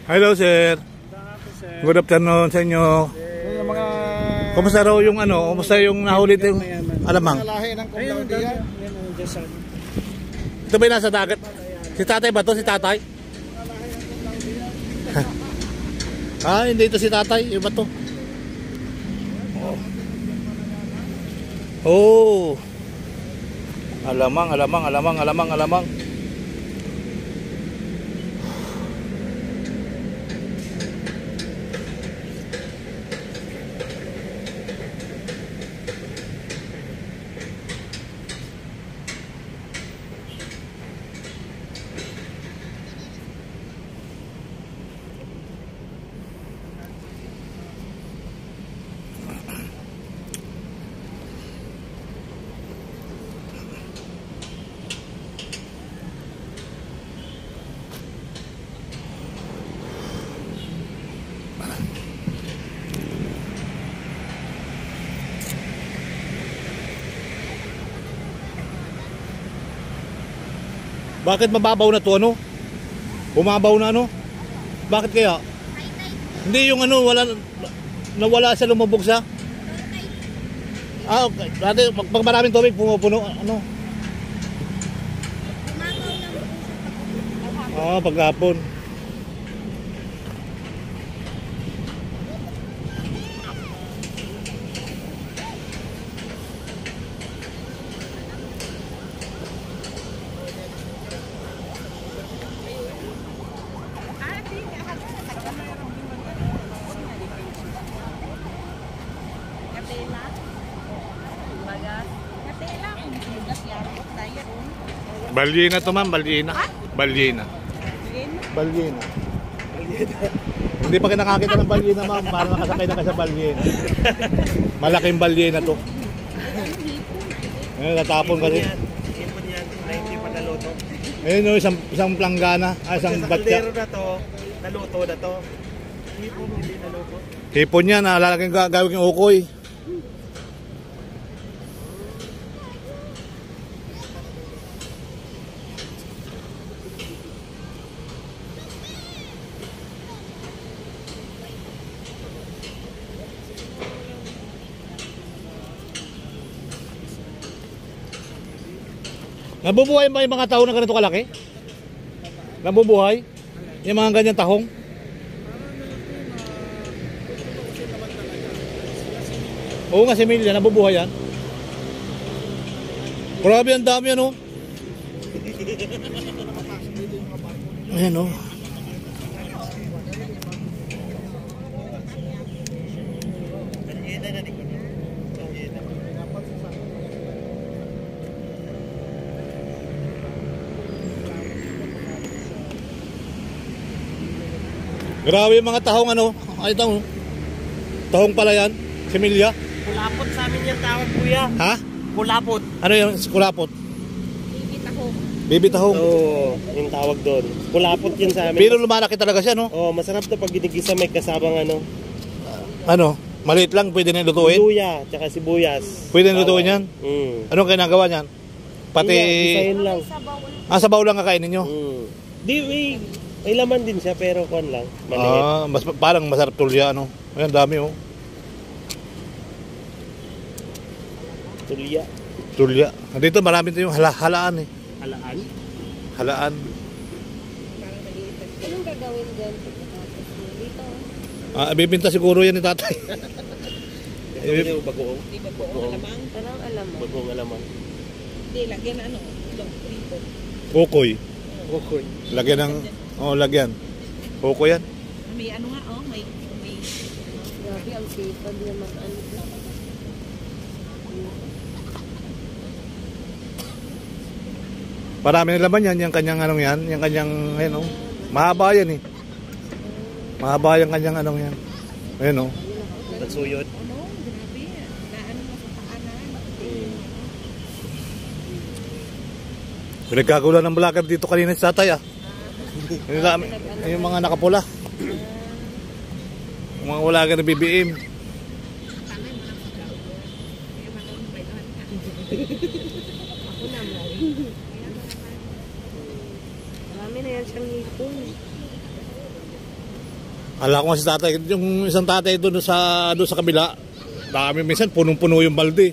Hello, sir. Good afternoon sa inyo. Kumusta raw yung ano? Kumusta yung nahuli yung alamang? Ito ba yung nasa dagat? Si tatay ba to? Si tatay? Ah, hindi ito si tatay. Iba to. Oh. Alamang. Bakit mababaw na to ano? Bumabaw na ano? Bakit kaya? Hindi yung ano, nawala siya, lumubog siya. Ah, okay. Dati pag maraming tubig pumupuno ano? Ah, paghapon. Balyena to ma'am, balyena. Balyena. Hindi pa nakakita ng balyena ma'am, para nakasakay na ka sa balyena. Malaking balyena to. Eh, natapon kasi. Hipon yan, na hindi pa naluto. Ayun no, isang planggana, isang batya. Sa na to, naluto na to. Hipon hindi naluto. Hipon yan, lalaging gawing ukoy. Nabubuhay ba yung mga tahong na ganito kalaki? Nabubuhay? Yung mga ganyan tahong? Oo nga, si Emilia, nabubuhay yan. Grabe, ang dami yan, oh. Ayan, oh. Grabe yung mga tahong ano. Ay, tahong. Tahong pala yan. Si Emilia. Kulapot sa amin yung tawag kuya. Ha? Kulapot. Ano yung kulapot? Bibi tahong. Bibi tahong. Oo, yung tawag doon. Kulapot yun sa amin. Pero lumalaki talaga siya, no? Oo, masarap to pag ginigisa may kasabang ano. Ano? Maliit lang, pwede na lutuin? Luya, tsaka sibuyas. Pwede na lutuin yan? Anong ginagawa niyan? Pati... Isayin lang. Ah, sabaw lang kakainin nyo? Di, may laman din siya pero kon lang. Maliit. Ah, parang masarap tulya, ano? Ayan, dami, oh. Tulya. Dito marami ito yung halaan, eh. Halaan? Halaan. Anong gagawin dyan? Dito. Ah, bibinta siguro yan ni tatay. Ito yung bagoong. Di ba po alamang? Parang alamang. Bagoong alamang. Hindi, lagyan ano? Dito. Ukoy. Ukoy. Lagyan ng... Oh, lagyan. Ukoy yan. May ano nga, oh, may... Grabe, ang sipag naman. Marami na laman yan, yung kanyang anong yan, yung kanyang, ayun, oh. Mahaba yan, eh. Mahaba yung kanyang anong yan. Ayun, oh. Nagsuyod. Ano, grabe. Naano na sa paanan. Pinagkagulan ng vlogger dito kanina sa tatay, ah. Yung mga nakapula. Yung mga wala ka na BBM. Marami na yan siyang hipon. Ala ko nga si tatay, yung isang tatay doon sa kabila, dami minsan punong-puno yung balde.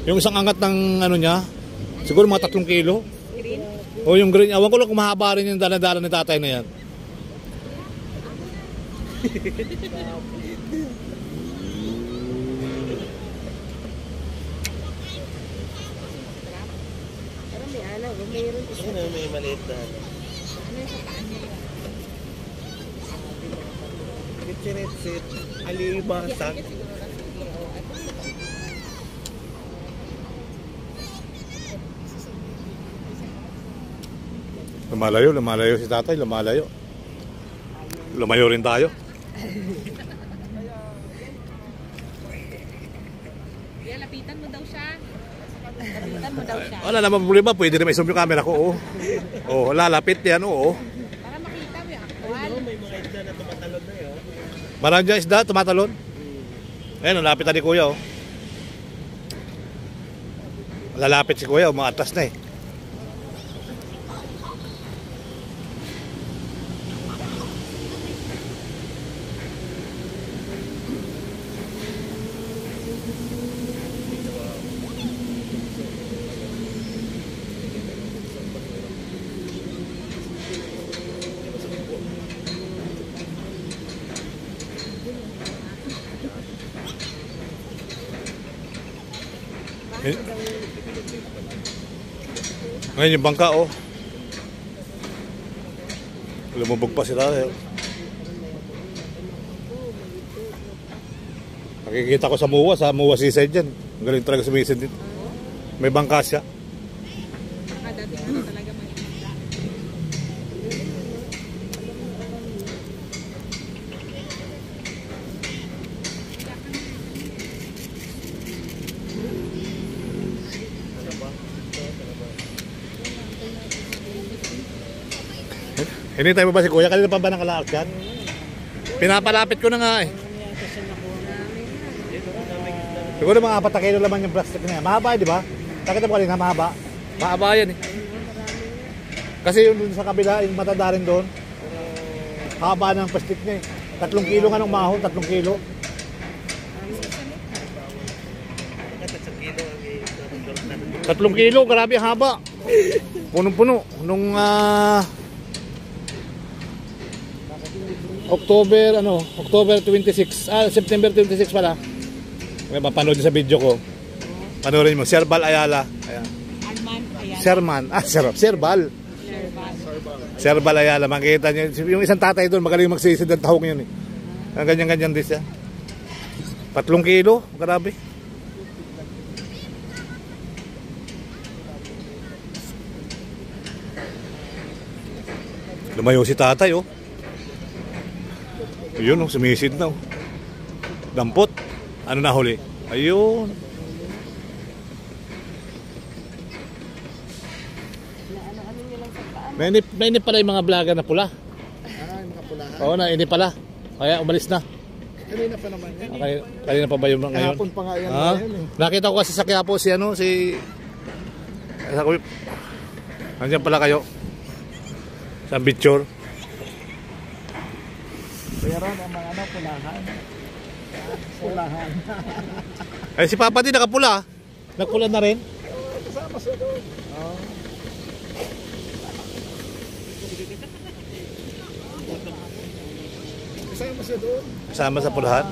Yung isang angat ng ano niya, siguro mga 3 kilo. Green. O yung green, awan ko lang kung mahaba rin yung dala-dala ni tatay na yan. Pero may anak, mayroon isa. Ayun, may maliit na. Ano yung sa paan niya? Kitchenetsit, alimasak. Lumalayo si tatay, lumalayo. Lumayo rin tayo. Kaya lapitan mo daw siya. Lapitan mo daw siya. Wala naman problema, pwede na i-zoom yung camera ko. Oh, lalapit yan, oo. Para makita mo yung actual. May mga isda na tumatalon na yun. Marami dyan isda, tumatalon. Ayun, lalapit na ni kuya, oh. Lalapit si kuya, umaatras na eh. Ngayon yung bangka, oh. Lumubog pa sila. Eh. Nakikita ko sa MUA seaside dyan. Ang galing talaga sumisid dito. May bangka siya. Dati ano talaga mag-isda. Hinintay mo ba si kuya? Kanina pa ba nakalaak yan? Pinapalapit ko na nga eh. Siguro mga 4 kilo laman yung plastic na yan. Mahaba di ba? Nakita mo kanina, mahaba. Mahaba yan eh. Kasi yung dun sa kabila, yung matanda rin doon. Haba ng plastic niya eh. 3 kilo nga ng mahon, 3 kilo. 3 kilo, grabe ang haba. Punong-puno. Nung October 26, September 26 pala. May mapanood sa video ko. Panoorin mo, Serbal Ayala. Ayan. Arman, ayan. Serman, Serbal. Serbal Ayala, makikita niyo. Yung isang tatay doon, magaling magsisid ng tahong yun eh. Ang ganyan-ganyan din siya. 3 kilo, grabe. Lumayo si tatay, oh. Ayun, oh, sumisid na, oh. Dampot. Ano na huli? Ayun. Nainip pala yung mga vlogger na pula. Nakapulahan. Oo, nainip pala. Kaya umalis na. Kanina pa naman yan. Okay, kanina pa ba yung ngayon? Kahapon pa nga yan. Ah, Ngayon eh. nakita ko kasi sa Quiapo si Nandiyan pala kayo. Sa picture. Meron ang mga pulahan. Pulahan. Ay si Papa din nakapula. Nagpula na rin. Kasama siya doon. Kasama siya doon. Kasama sa pulahan.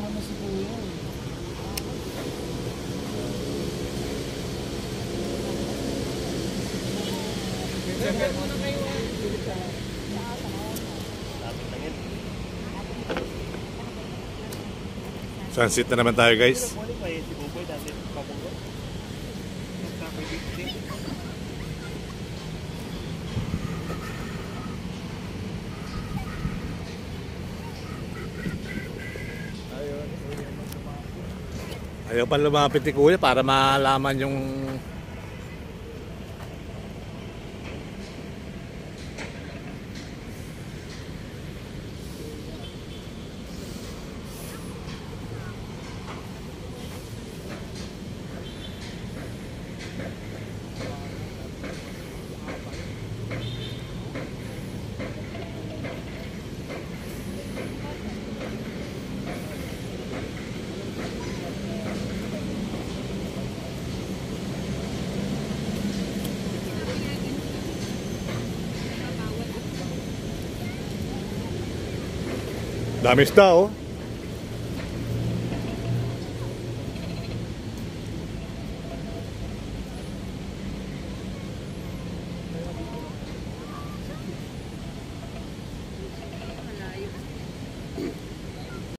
Sunset na naman tayo, guys. Ayaw pa lumapit ni kuya para malaman yung Dami isda, oh.